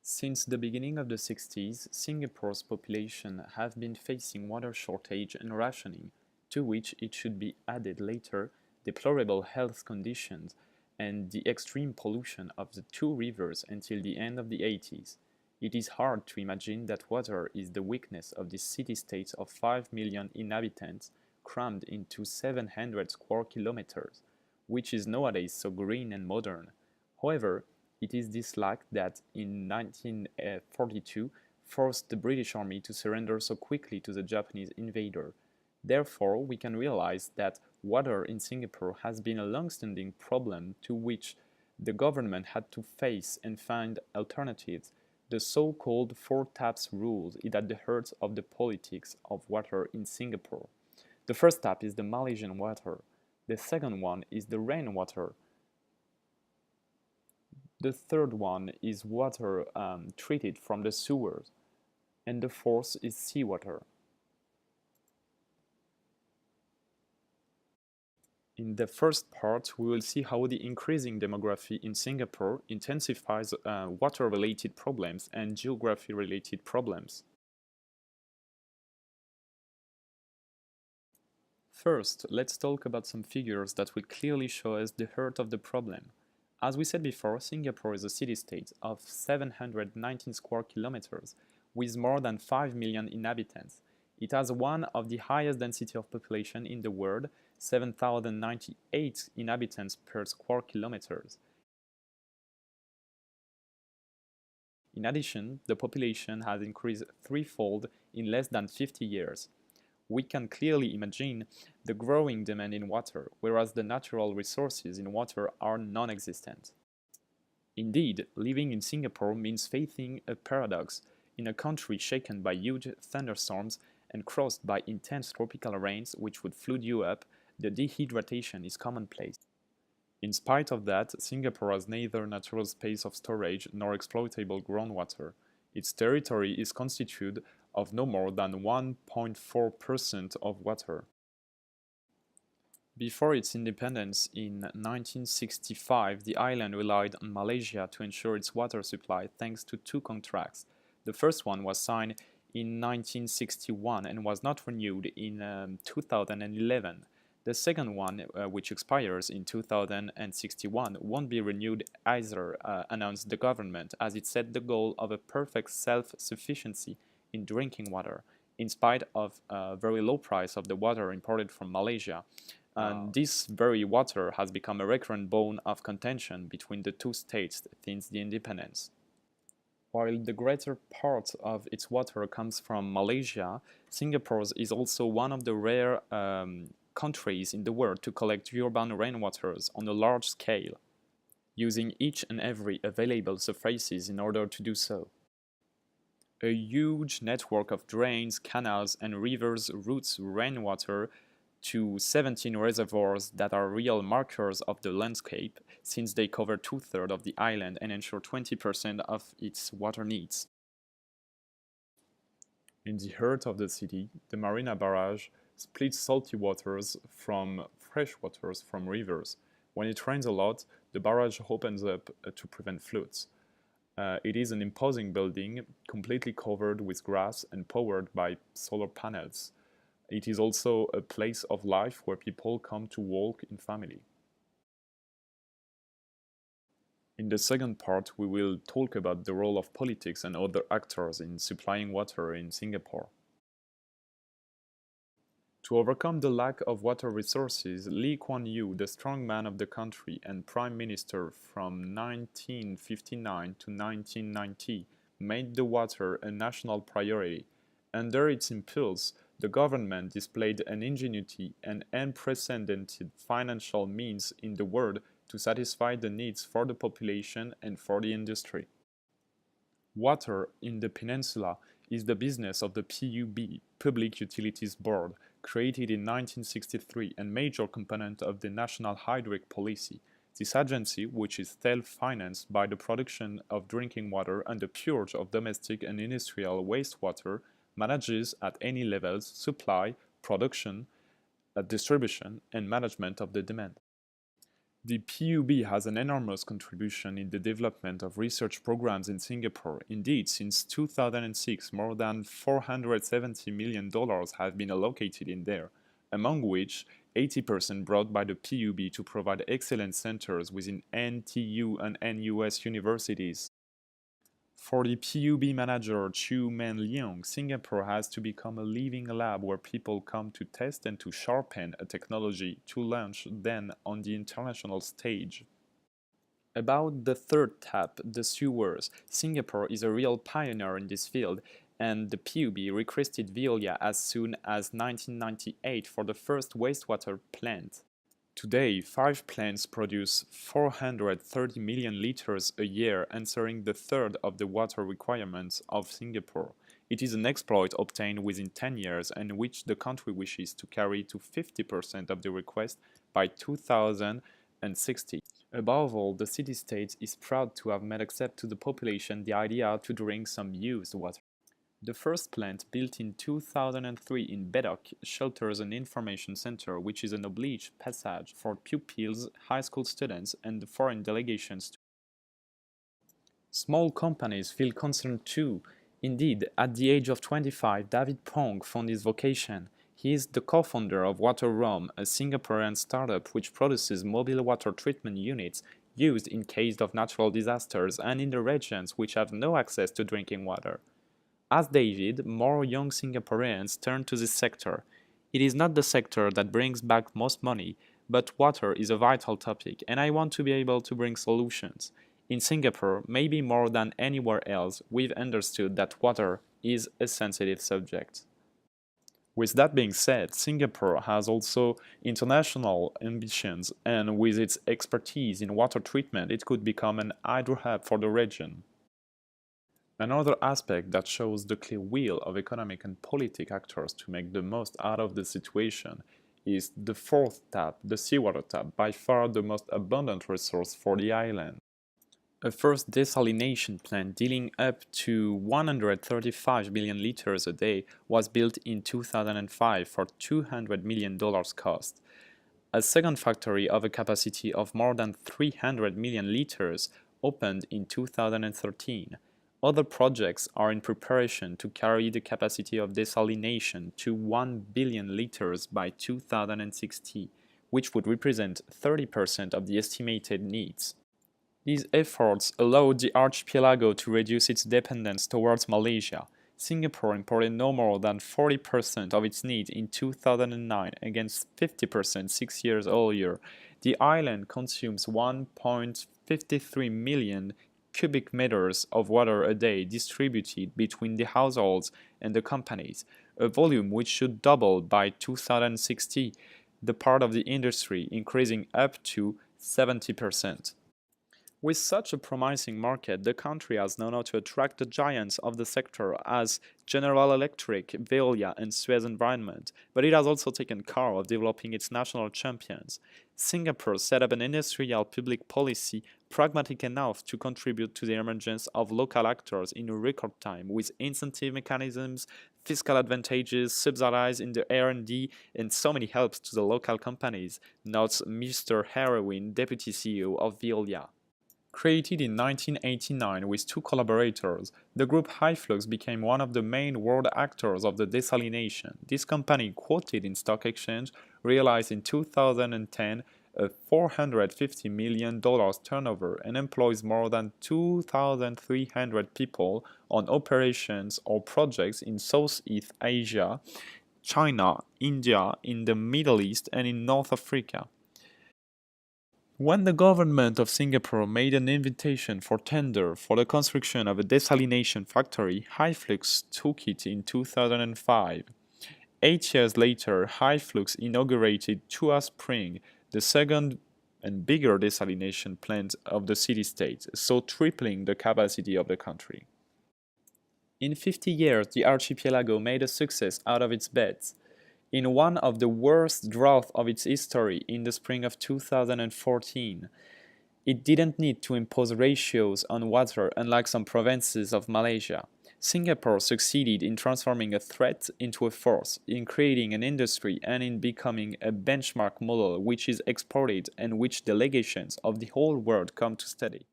Since the beginning of the 60s, Singapore's population have been facing water shortage and rationing, to which it should be added later deplorable health conditions and the extreme pollution of the two rivers until the end of the 80s. It is hard to imagine that water is the weakness of this city-state of 5 million inhabitants crammed into 700 square kilometers, which is nowadays so green and modern. However, it is this lack that, in 1942, forced the British Army to surrender so quickly to the Japanese invader. Therefore, we can realize that water in Singapore has been a long-standing problem to which the government had to face and find alternatives. The so-called Four Taps rule is at the heart of the politics of water in Singapore. The first tap is the Malaysian water. The second one is the rainwater. The third one is water treated from the sewers, and the fourth is seawater. In the first part, we will see how the increasing demography in Singapore intensifies water-related problems and geography-related problems. First, let's talk about some figures that will clearly show us the heart of the problem. As we said before, Singapore is a city-state of 719 square kilometers with more than 5 million inhabitants. It has one of the highest density of population in the world, 7,098 inhabitants per square kilometers. In addition, the population has increased threefold in less than 50 years. We can clearly imagine the growing demand in water, whereas the natural resources in water are non-existent. Indeed, living in Singapore means facing a paradox. In a country shaken by huge thunderstorms and crossed by intense tropical rains which would flood you up, the dehydration is commonplace. In spite of that, Singapore has neither natural space of storage nor exploitable groundwater. Its territory is constituted of no more than 1.4% of water. Before its independence in 1965, the island relied on Malaysia to ensure its water supply thanks to two contracts. The first one was signed in 1961 and was not renewed in 2011. The second one, which expires in 2061, won't be renewed either, announced the government, as it set the goal of a perfect self-sufficiency in drinking water, in spite of a very low price of the water imported from Malaysia. And this very water has become a recurrent bone of contention between the two states since the independence. While the greater part of its water comes from Malaysia, Singapore is also one of the rare countries in the world to collect urban rainwaters on a large scale, using each and every available surfaces in order to do so. A huge network of drains, canals, and rivers routes rainwater to 17 reservoirs that are real markers of the landscape, since they cover 2/3 of the island and ensure 20% of its water needs. In the heart of the city, the Marina Barrage splits salty waters from fresh waters from rivers. When it rains a lot, the barrage opens up to prevent floods. It is an imposing building, completely covered with grass and powered by solar panels. It is also a place of life where people come to walk in family. In the second part, we will talk about the role of politics and other actors in supplying water in Singapore. To overcome the lack of water resources, Lee Kuan Yew, the strong man of the country and prime minister from 1959 to 1990, made the water a national priority. Under its impulse, the government displayed an ingenuity and unprecedented financial means in the world to satisfy the needs for the population and for the industry. Water in the peninsula is the business of the PUB, Public Utilities Board, created in 1963 and major component of the National Hydraulic Policy. This agency, which is self-financed by the production of drinking water and the purge of domestic and industrial wastewater, manages at any levels supply, production, distribution, and management of the demand. The PUB has an enormous contribution in the development of research programs in Singapore. Indeed, since 2006, more than $470 million have been allocated in there, among which 80% brought by the PUB to provide excellence centers within NTU and NUS universities. For the PUB manager Chu Men Leong, Singapore has to become a living lab where people come to test and to sharpen a technology to launch then on the international stage. About the third tap, the sewers, Singapore is a real pioneer in this field, and the PUB requested Veolia as soon as 1998 for the first wastewater plant. Today, 5 plants produce 430 million liters a year, answering the third of the water requirements of Singapore. It is an exploit obtained within 10 years and which the country wishes to carry to 50% of the request by 2060. Above all, the city-state is proud to have made accept to the population the idea to drink some used water. The first plant, built in 2003 in Bedok, shelters an information center which is an obliged passage for pupils, high school students, and foreign delegations. Small companies feel concerned too. Indeed, at the age of 25, David Pong found his vocation. He is the co-founder of WaterRoam, a Singaporean startup which produces mobile water treatment units used in case of natural disasters and in the regions which have no access to drinking water. As David, more young Singaporeans turn to this sector. It is not the sector that brings back most money, but water is a vital topic, and I want to be able to bring solutions. In Singapore, maybe more than anywhere else, we've understood that water is a sensitive subject. With that being said, Singapore has also international ambitions, and with its expertise in water treatment, it could become an hydro hub for the region. Another aspect that shows the clear will of economic and political actors to make the most out of the situation is the fourth tap, the seawater tap, by far the most abundant resource for the island. A first desalination plant dealing up to 135 million liters a day was built in 2005 for $200 million cost. A second factory of a capacity of more than 300 million liters opened in 2013. Other projects are in preparation to carry the capacity of desalination to 1 billion liters by 2060, which would represent 30% of the estimated needs. These efforts allowed the archipelago to reduce its dependence towards Malaysia. Singapore imported no more than 40% of its needs in 2009 against 50% 6 years earlier. The island consumes 1.53 million cubic meters of water a day distributed between the households and the companies, a volume which should double by 2060, the part of the industry increasing up to 70%. With such a promising market, the country has known how to attract the giants of the sector as General Electric, Veolia, and Suez Environment, but it has also taken care of developing its national champions. Singapore set up an industrial public policy pragmatic enough to contribute to the emergence of local actors in a record time, with incentive mechanisms, fiscal advantages, subsidies in the R&D, and so many helps to the local companies, notes Mr. Heroin, Deputy CEO of Veolia. Created in 1989 with 2 collaborators, the group HyFlux became one of the main world actors of the desalination. This company, quoted in stock exchange, realized in 2010 a $450 million turnover and employs more than 2,300 people on operations or projects in Southeast Asia, China, India, in the Middle East, and in North Africa. When the government of Singapore made an invitation for tender for the construction of a desalination factory, HyFlux took it in 2005. 8 years later, HyFlux inaugurated Tuas Spring, the second and bigger desalination plant of the city-state, so tripling the capacity of the country. In 50 years, the archipelago made a success out of its bets. In one of the worst droughts of its history in the spring of 2014. It didn't need to impose ratios on water unlike some provinces of Malaysia. Singapore succeeded in transforming a threat into a force, in creating an industry, and in becoming a benchmark model which is exported and which delegations of the whole world come to study.